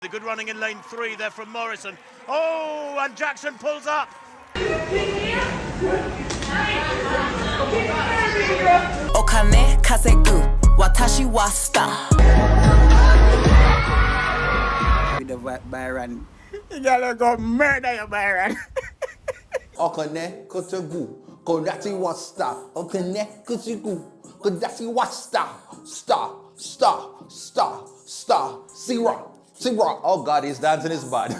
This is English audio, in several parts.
The good running in lane 3 there from Morrison. Oh, and Jackson pulls up. Okane kasegu watashi wa star. With the Byron. You gotta go murder you, Byron. Okane kasegu kodati wa star. Okane kasegu kodati wa star. Star. Zero. Oh God, he's dancing his bad.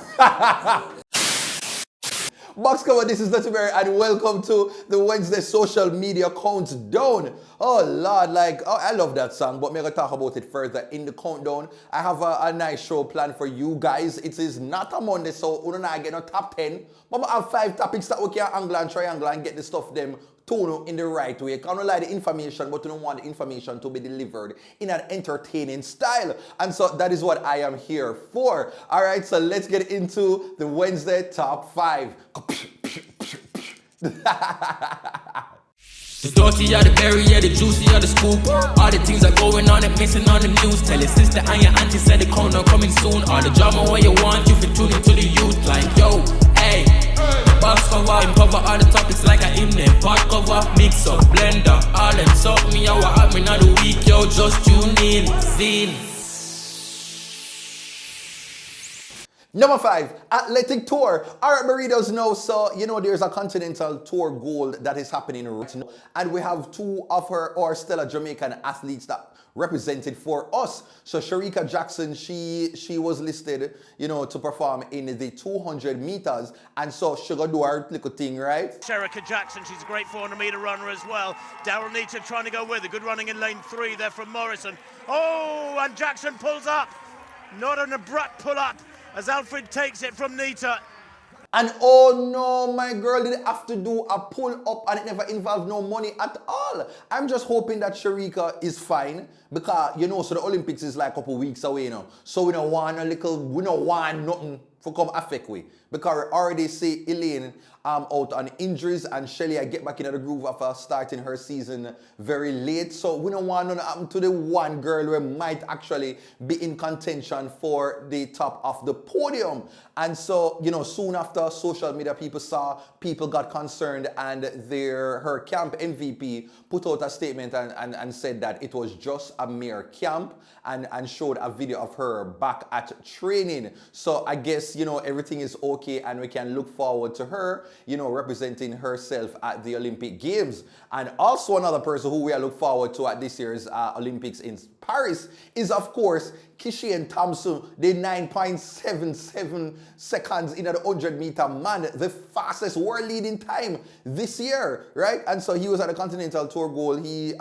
Box cover, this is TheDuttyBerry and welcome to the Wednesday social media countdown. Oh Lord, I love that song, but we're going to talk about it further in the countdown. I have a nice show planned for you guys. It is not a Monday, so we're not getting no top 10, but I have 5 topics that we can angle and triangle and get the stuff them tune in the right way. Can't lie the information, but you don't want the information to be delivered in an entertaining style. And so that is what I am here for. All right, so let's get into the Wednesday top 5. The dirty are the berry, yeah, the juicy are the scoop. All the things are going on and missing on the news. Tell your sister and your auntie said the corner coming soon. All the drama what you want, you fit tune into the youth. Like, yo, hey, box cover, cover all the topics like I in them. Pot cover, mix up, blender, all them suck me out, what happened on the week, yo, just tune in, scene. Number 5, Athletic Tour. Alright, burritos know, so you know there's a Continental Tour Gold that is happening right now. And we have 2 of our stellar Jamaican athletes that represented for us. So Shericka Jackson, she was listed, you know, to perform in the 200 meters. And so she gonna do her little thing, right? Shericka Jackson, she's a great 400-meter runner as well. Daryl Nita trying to go with it. Good running in lane 3 there from Morrison. Oh, and Jackson pulls up. Not an abrupt pull-up as Alfred takes it from Nita. And oh no, my girl didn't have to do a pull up and it never involved no money at all. I'm just hoping that Shericka is fine because, you know, so the Olympics is like a couple weeks away, you know. So we don't want nothing for come affect we. Because we already see Elaine out on injuries and Shelly I get back into the groove of starting her season very late. So we don't want nothing to happen to the one girl who might actually be in contention for the top of the podium. And so, you know, soon after social media people got concerned and her camp MVP put out a statement and said that it was just a mere camp and showed a video of her back at training. So I guess, you know, everything is okay and we can look forward to her, you know, representing herself at the Olympic Games. And also another person who we are look forward to at this year's Olympics in Paris is, of course, Kishian Thompson, the 9.77 seconds in the 100-meter man, the fastest world leading time this year, right? And so he was at the Continental Tour Gold. He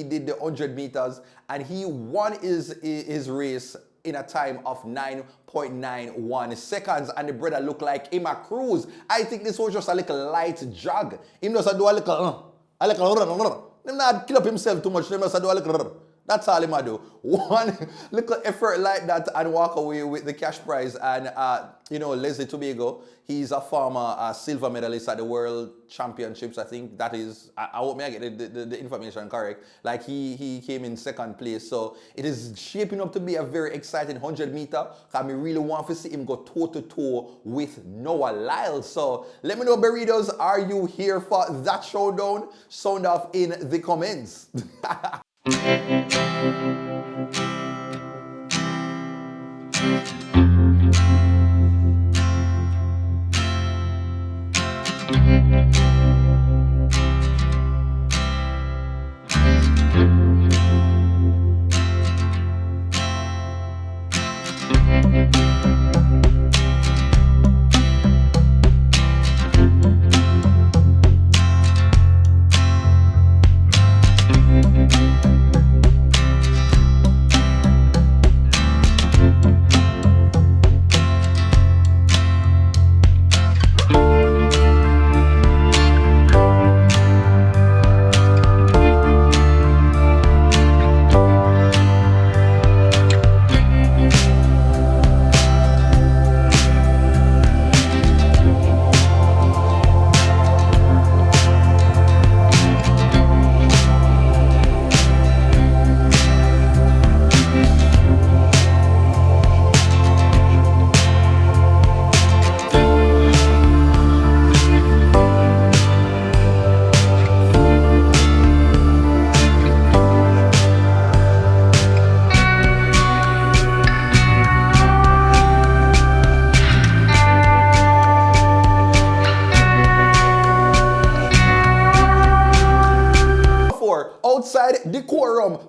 did the 100 meters and he won his race in a time of 9.91 seconds, and the brother looked like him a cruise. I think this was just a little light jog. Him just do a little him not kill up himself too much. Him just do a little. That's all him do. One little effort like that and walk away with the cash prize. And you know, Leslie Tobago, he's a former silver medalist at the World Championships. I think that is, I hope I get the information correct. Like he came in 2nd place. So it is shaping up to be a very exciting 100-meter. I really want to see him go toe-to-toe with Noah Lyles. So let me know, burritos, are you here for that showdown? Sound off in the comments.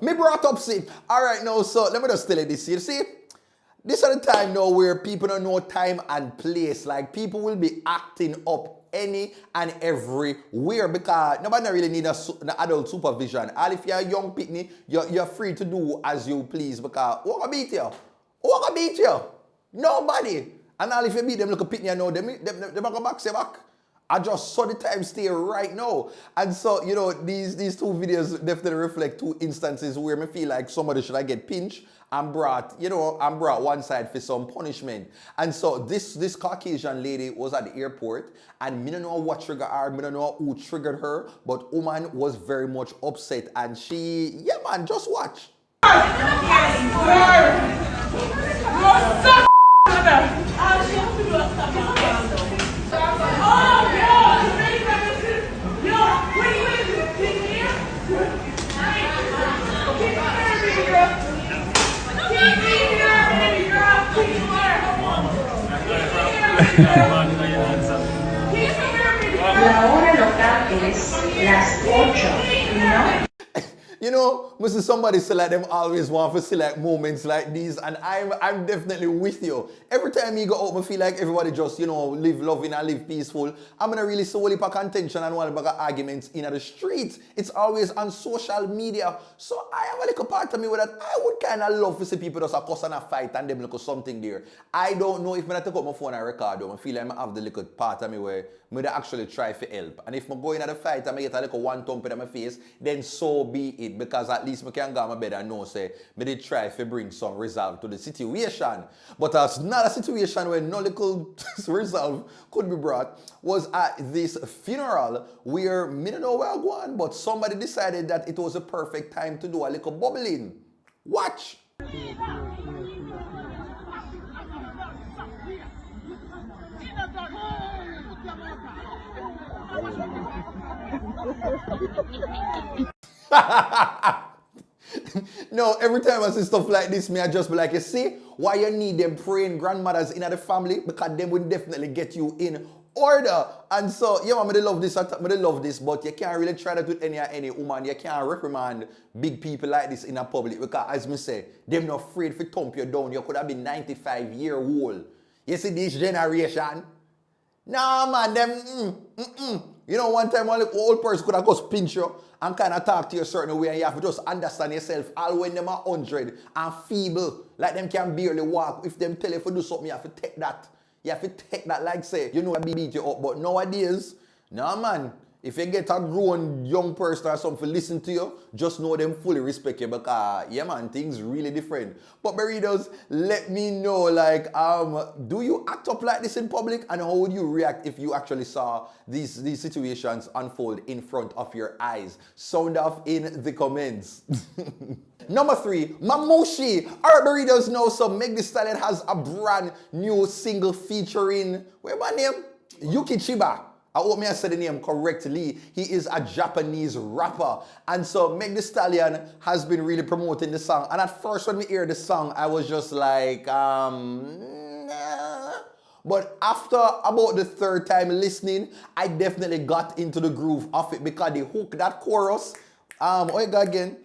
Me brought up, see. All right, now, so let me just tell you this. You see, this is the time now where people don't know time and place. Like, people will be acting up any and everywhere because nobody really need an adult supervision. And if you're a young pitney, you're free to do as you please because who gonna beat you? Who gonna beat you? Nobody. And all if you beat them, look a pitney, you know, them gonna back, say back. I just saw the time stay right now. And so, you know, these two videos definitely reflect two instances where me feel like somebody should I get pinched and brought one side for some punishment. And so this Caucasian lady was at the airport and me don't know what triggered her, me don't know who triggered her, but woman was very much upset and she, yeah man, just watch. La hora local es las 8, ¿no? You know, Mr. Somebody say like them always want to see like moments like these, and I'm definitely with you. Every time you go out, I feel like everybody just, you know, live loving and live peaceful. I'm gonna really see a of contention and one of arguments in the street. It's always on social media. So I have a little part of me with that. I would kind of love to see people just a cuss and a fight and them look something there. I don't know if I take out my phone and record them. I feel like I have the little part of me where I actually try to help. And if I go in at the fight and I get a little one thump in my face, then so be it. Because at least I can go to my bed and know, say, I did try to bring some resolve to the situation. But that's not a situation where no little resolve could be brought. Was at this funeral where I don't know where I'm going, but somebody decided that it was a perfect time to do a little bubbling. Watch. No, every time I see stuff like this, I just be like, you see, why you need them praying grandmothers in the family? Because them will definitely get you in order. And so, yeah, I love this, but you can't really try that with any woman. You can't reprimand big people like this in a public because, as me say, them not afraid to thump you down. You could have been 95 years old. You see this generation? Nah, man, them, You know, one time one old person could have just pinch you and kind of talk to you a certain way and you have to just understand yourself all when them are 100 and feeble, like them can barely walk. If them tell you to do something, you have to take that. You have to take that like say, you know, I beat you up. But nowadays, nah, man, if you get a grown young person or something to listen to you, just know them fully respect you because, yeah, man, things really different. But burritos, let me know, like, do you act up like this in public? And how would you react if you actually saw these situations unfold in front of your eyes? Sound off in the comments. Number 3, Mamushi. Our burritos know, so Thee Stallion has a brand new single featuring, what's my name? Yuki Chiba. I hope I said the name correctly. He is a Japanese rapper. And so Thee Stallion has been really promoting the song. And at first when we hear the song, I was just like, nah. But after about the 3rd time listening, I definitely got into the groove of it because the hook, that chorus, what you got again?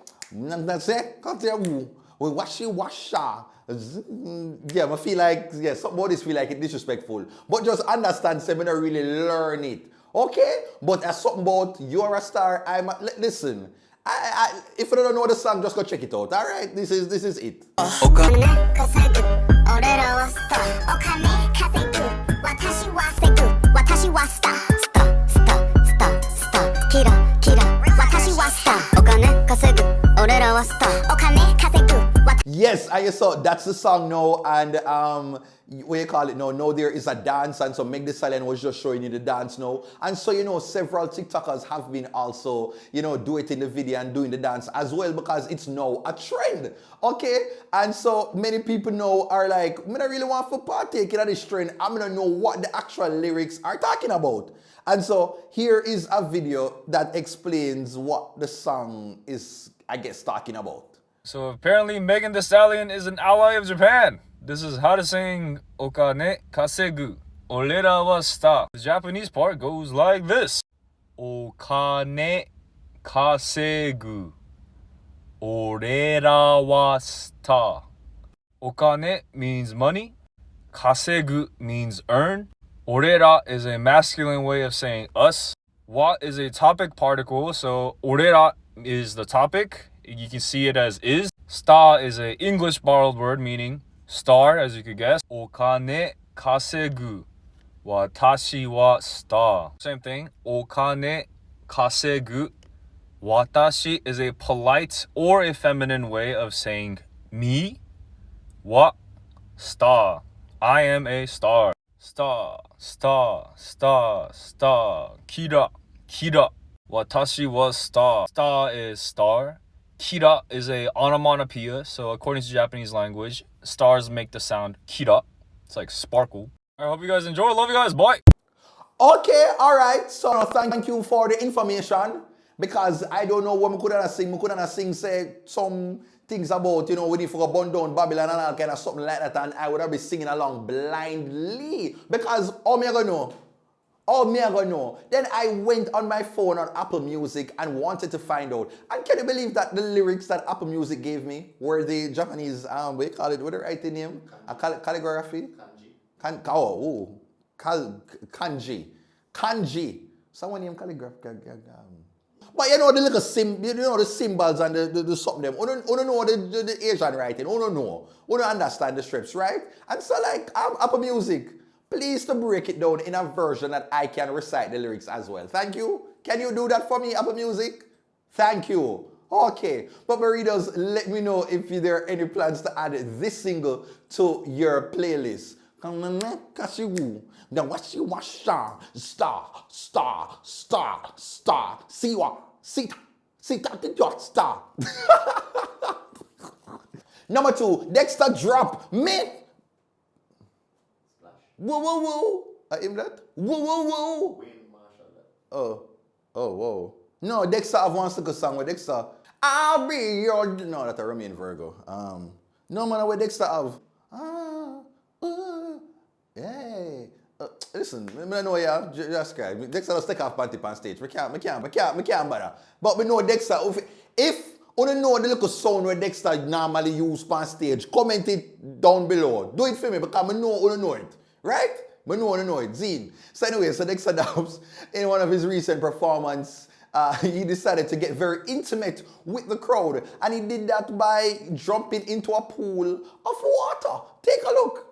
Yeah, I feel like, yeah, some bodies feel like it's disrespectful. But just understand, say, I don't really learn it. Okay? But as something about you're a star, listen. If you don't know the song, just go check it out. Alright? This is it. Yes, I saw that's the song now, and what you call it now? Now there is a dance, and so Thee Stallion was just showing you the dance now, and so you know several TikTokers have been also duetting the video and doing the dance as well because it's now a trend. Okay, and so many people now are like, I don't really want to partake in this trend. I'm gonna know what the actual lyrics are talking about. And so here is a video that explains what the song is, I guess, talking about. So apparently Megan Thee Stallion is an ally of Japan. This is how to sing Okane kasegu, Orera wa star. The Japanese part goes like this. Okane kasegu. Orera wa star. Okane means money. Kasegu means earn. Orera is a masculine way of saying us. Wa is a topic particle, so orera is the topic. You can see it as is. Star is an English borrowed word meaning star, as you could guess. Okane kasegu. Watashi wa star. Same thing. Okane kasegu. Watashi is a polite or a feminine way of saying me. Wa star. I am a star. Star, star, star, star. Kira, kira. Watashi was star. Star is star. Kira is a onomatopoeia. So according to Japanese language, stars make the sound kira. It's like sparkle. I hope you guys enjoy. Love you guys. Bye. Okay, alright. So thank you for the information. Because I don't know what I could sing, say some things about, we need to go burn down Babylon and all kind of something like that, and I would have been singing along blindly. Because all me I gonna know. Then I went on my phone on Apple Music and wanted to find out. And can you believe that the lyrics that Apple Music gave me were the Japanese, what do you call it, what do you write the name? Calligraphy? Kanji. Someone named calligraphy. But the little the symbols and the something them. You don't know the Asian writing. You don't know. You don't understand the strips, right? And so Apple Music, please to break it down in a version that I can recite the lyrics as well. Thank you. Can you do that for me, Apple Music? Thank you. Okay. But readers, let me know if there are any plans to add this single to your playlist. Now what you want? Star. See what? See that star. Number 2, Dexter drop. Man. Whoa. I aim that? Whoa. Oh, whoa. No, Dexter have one single song with Dexter. I'll be your... No, that's a Remain Virgo. No, man, what Dexter have? Hey. Listen, I know ya, just cry. Dexter does take off panty on stage. We can't bother. But we know Dexter, if you don't know the little sound where Dexter normally use on stage, comment it down below. Do it for me because I know you know it. Right? We know it. Zine. So anyway, Dexta Daps, in one of his recent performances, he decided to get very intimate with the crowd. And he did that by jumping into a pool of water. Take a look.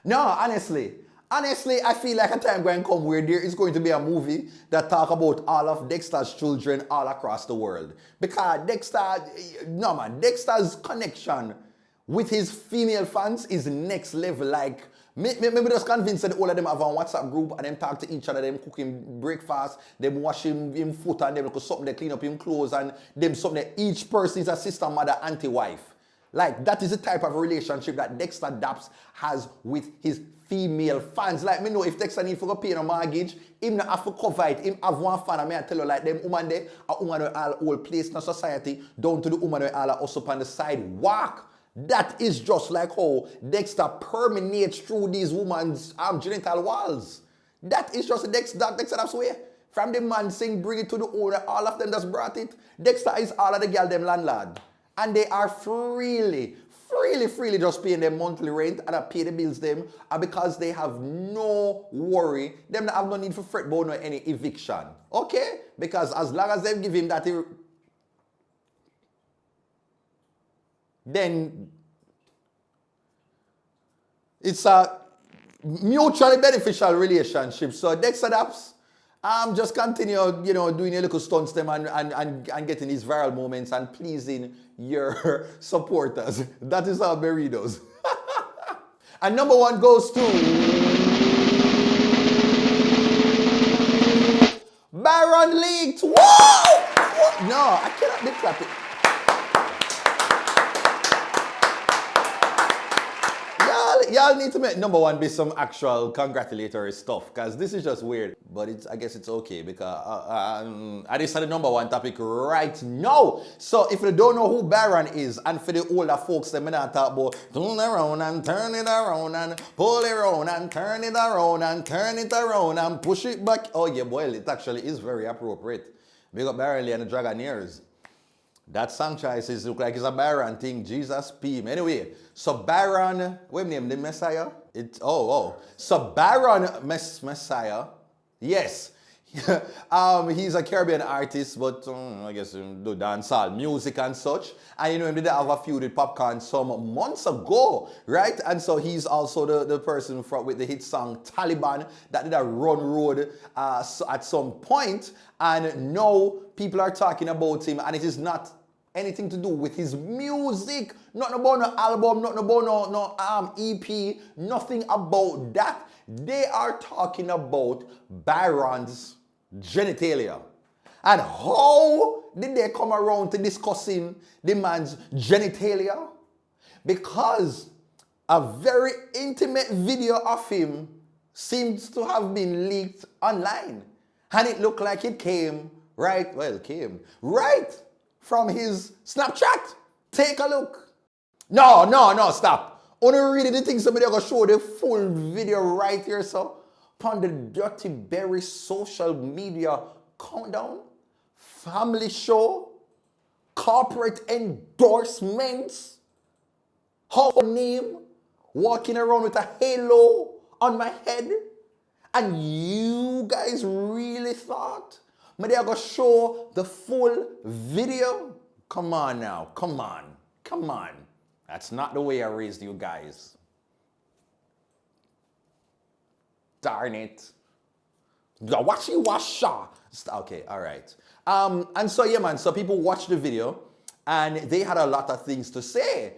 No, honestly, I feel like a time going to come where there is going to be a movie that talk about all of Dexter's children all across the world. Because Dexter's connection with his female fans is next level. Like, maybe just convinced that all of them have a WhatsApp group and them talk to each other, them cook him breakfast, them wash him foot and them something, they clean up him clothes and them something. Each person is a sister, mother, auntie, wife. Like, that is the type of relationship that Dexta Daps has with his female fans. Like, me know if Dexter need for pay a mortgage, him not have to cover it. Him have one fan, and I tell you, like, them woman there, a woman who all old place in the society, down to the woman who all also up on the sidewalk. That is just like how Dexter permeates through these women's genital walls. That is just Dexter Daps way. From the man saying, bring it to the owner, all of them just brought it. Dexter is all of the girl them landlord. And they are freely just paying their monthly rent and I pay the bills them. And because they have no worry, them have no need for fret about any eviction. Okay? Because as long as they give him that, then It's a mutually beneficial relationship. So Dexta Daps, just continue, doing your little stunts them and getting these viral moments and pleasing your supporters. That is how Berry does. And number one goes to Byron leaked. Whoa! No, I cannot be clapping. Y'all need to make number one be some actual congratulatory stuff, because this is just weird. But I guess it's okay, because I just had the number one topic right now. So if you don't know who Byron is, and for the older folks, they may not talk about turn around and turn it around and pull it around and turn it around and turn it around and push it back. Oh yeah, boy, it actually is very appropriate. Big up Byron Lee and the Dragonaires. That song choices look like it's a Byron thing. Jesus P. Anyway, so Byron, what name? The Messiah? So Byron Messiah, yes. He's a Caribbean artist, but I guess do dancehall music and such. And he did have a feud with Popcorn some months ago, right? And so he's also the person with the hit song Taliban that did a run road at some point. And now people are talking about him, and it is not anything to do with his music. Nothing about no album, nothing about no EP, nothing about that. They are talking about Byron's genitalia. And how did they come around to discussing the man's genitalia? Because a very intimate video of him seems to have been leaked online. And it looked like it came right from his Snapchat. Take a look. No, stop. Only read the things somebody gonna show the full video right here, so upon the Dirty Berry social media countdown, family show, corporate endorsements, whole name, walking around with a halo on my head, and you guys really thought maybe I gonna show the full video? Come on now, come on. That's not the way I raised you guys. Darn it. Okay, all right. And so, yeah, man, so people watched the video and they had a lot of things to say.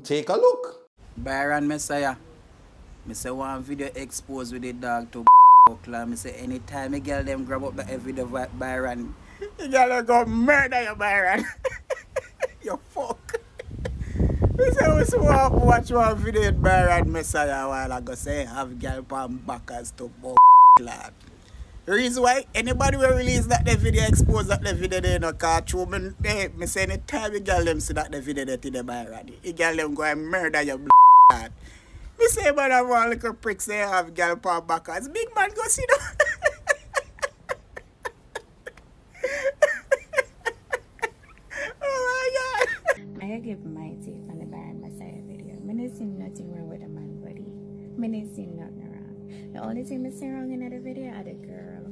Take a look. Byron Messia. I say one video exposed with the dog to I say anytime a girl them grab up the video of Byron, the girl go murder you, Byron. You fuck. I say we watch one video with Byron Messia a while ago, say have girl palm backers to lad. The reason why anybody will release that the video expose that the video they no cartoon me say anytime a girl them see that the video they to the Byron, the girl them go and murder you, lad. Me say about that one little pricks they have girl power backers. Big man go see them. Oh my God. I give my take on the Byron Messia video. I didn't see nothing wrong with the man body. I didn't see nothing wrong. The only thing I see wrong in the video are the girl.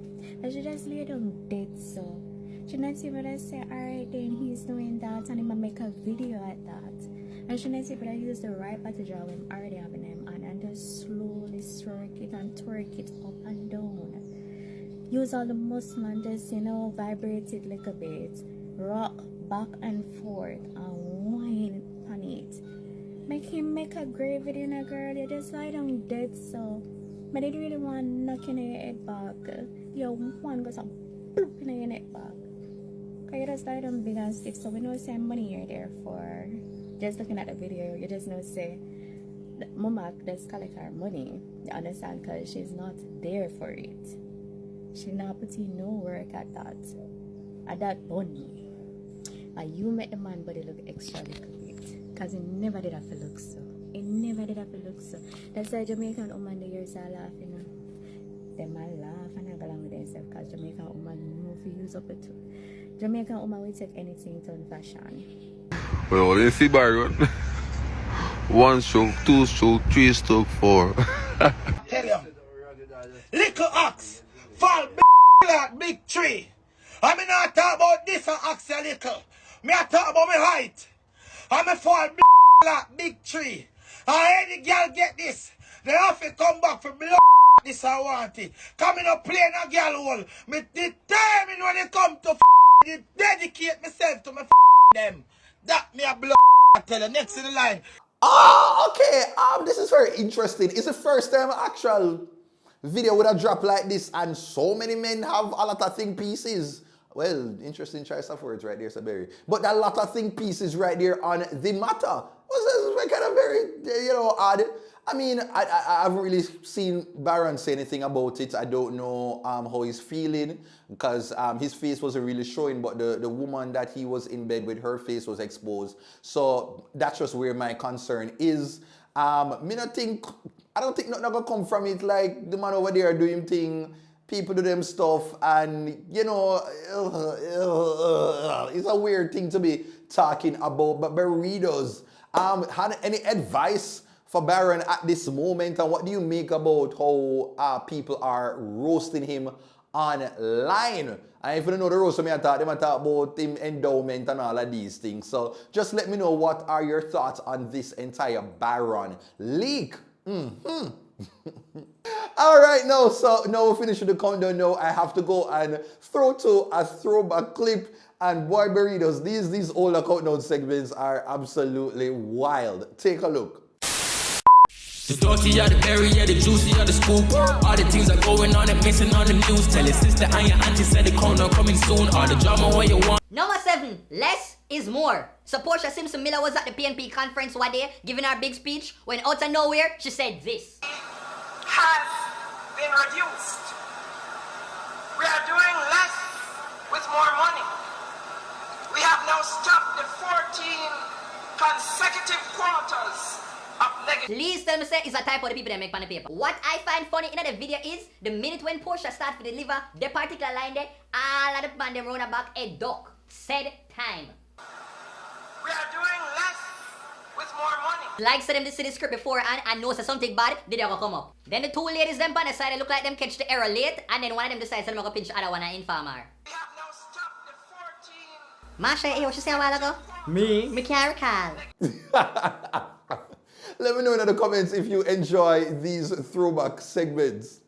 And she just lay down dead so. She not even say, alright then he's doing that and he might make a video at that. And she not even use the right part to draw him already having him and just slowly stroke it and twerk it up and down. Use all the muscle and just, vibrate it like a bit. Rock back and forth and whine on it. Make him make a great video, girl. You just lie down dead so. But they really want knocking your head back. Yo, one goes up bloop in your neck back. Cause you just lie down big and stiff, so we know the same money you're there for. Just looking at the video, you just know say Mama does collect her money. You understand? Because she's not there for it. She not putting no work at that. At that money. And you make the man body look extra little bit. Because he never did have to look so. He never did have to look so. That's why Jamaican woman the years are laughing. They might laugh and I go along with themselves because Jamaican woman know if you use up it too. Jamaican woman will take anything to fashion. Well, you see Byron. 1 stroke, 2 stroke, 3 stroke, 4. Tell you, little ox fall like big tree. I mean not talk about this ox a little. Me I talk about my height. I me fall like big tree. Any girl get this. They have to come back for blood. This I want it. Coming up playing a girl hole. Me determined when they come to dedicate myself to my them. That me a blood. I tell you next in the line. Okay. This is very interesting. It's the first time actual video would have dropped like this, and so many men have a lot of think pieces. Well, interesting choice of words right there, Saberi. But a lot of think pieces right there on the matter. Was kind of very, odd. I mean, I haven't really seen Byron say anything about it. I don't know how he's feeling, because his face wasn't really showing, but the woman that he was in bed with, her face was exposed. So that's just where my concern is. I don't think nothing gonna come from it. Like, the man over there doing thing, people do them stuff, and it's a weird thing to be talking about. But burritos, had any advice for Byron at this moment, and what do you make about how people are roasting him online? And if you don't know the roast of me, I talk about him endowment and all of these things. So just let me know, what are your thoughts on this entire Byron leak? All right, now we finish with the countdown. Now I have to go and throw to a throwback clip. And boy, burritos, these older countdown segments are absolutely wild. Take a look. The dirty or the berry, yeah, the juicy or the scoop. All the things are going on and missing on the news. Tell your sister and your auntie said the corner coming soon. All the drama what you want. Number 7, less is more. So Portia Simpson Miller was at the PNP conference one day, giving her big speech, when out of nowhere, she said this. Has been reduced. We are doing less with more money. We have now stopped the 14 consecutive quarters of negative. Please tell me say it's a type of the people that make pen and paper. What I find funny in the video is the minute when Portia start to deliver the particular line there, all of the band them round back a duck. Said time. We are doing less with more money. Like said them to see the script before and know say something bad, they gonna come up. Then the two ladies them on the side, they look like them catch the error late, and then one of them decides to pinch the other one and inform her. We have now stopped the 14. Masha, what you say a while ago? Me can't recall. Let me know in the comments if you enjoy these throwback segments.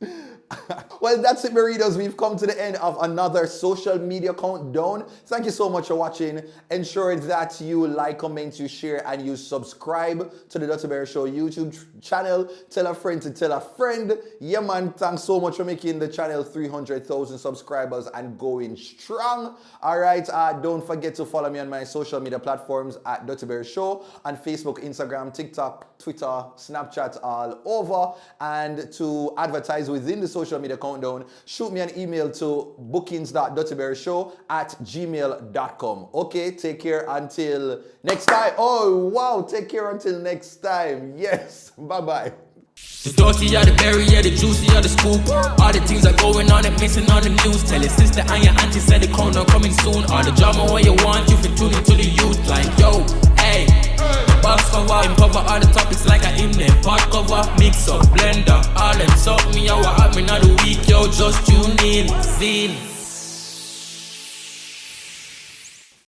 Well, that's it, burritos. We've come to the end of another social media countdown. Thank you so much for watching. Ensure that you like, comment, you share, and you subscribe to the Dutty Berry Show YouTube channel. Tell a friend to tell a friend. Yeah, man, thanks so much for making the channel 300,000 subscribers and going strong. All right, don't forget to follow me on my social media platforms at Dutty Berry Show on Facebook, Instagram, TikTok, Twitter, Snapchat, all over. And to advertise within the social media countdown, shoot me an email to bookings.duttyberryshow@gmail.com. Okay, take care until next time. Oh, wow, take care until next time. Yes, bye-bye. The dirty or the berry, yeah, the juicy or the scoop. All the things are going on and missing on the news. Tell your sister and your auntie said the corner coming soon. All the drama what you want, you fit tune into the youth. Like, yo, hey, box cover, cover all the topics like I in them. Pot cover, mix up, blender, all them suck me out. What happened on the week, yo, just tune in, zine.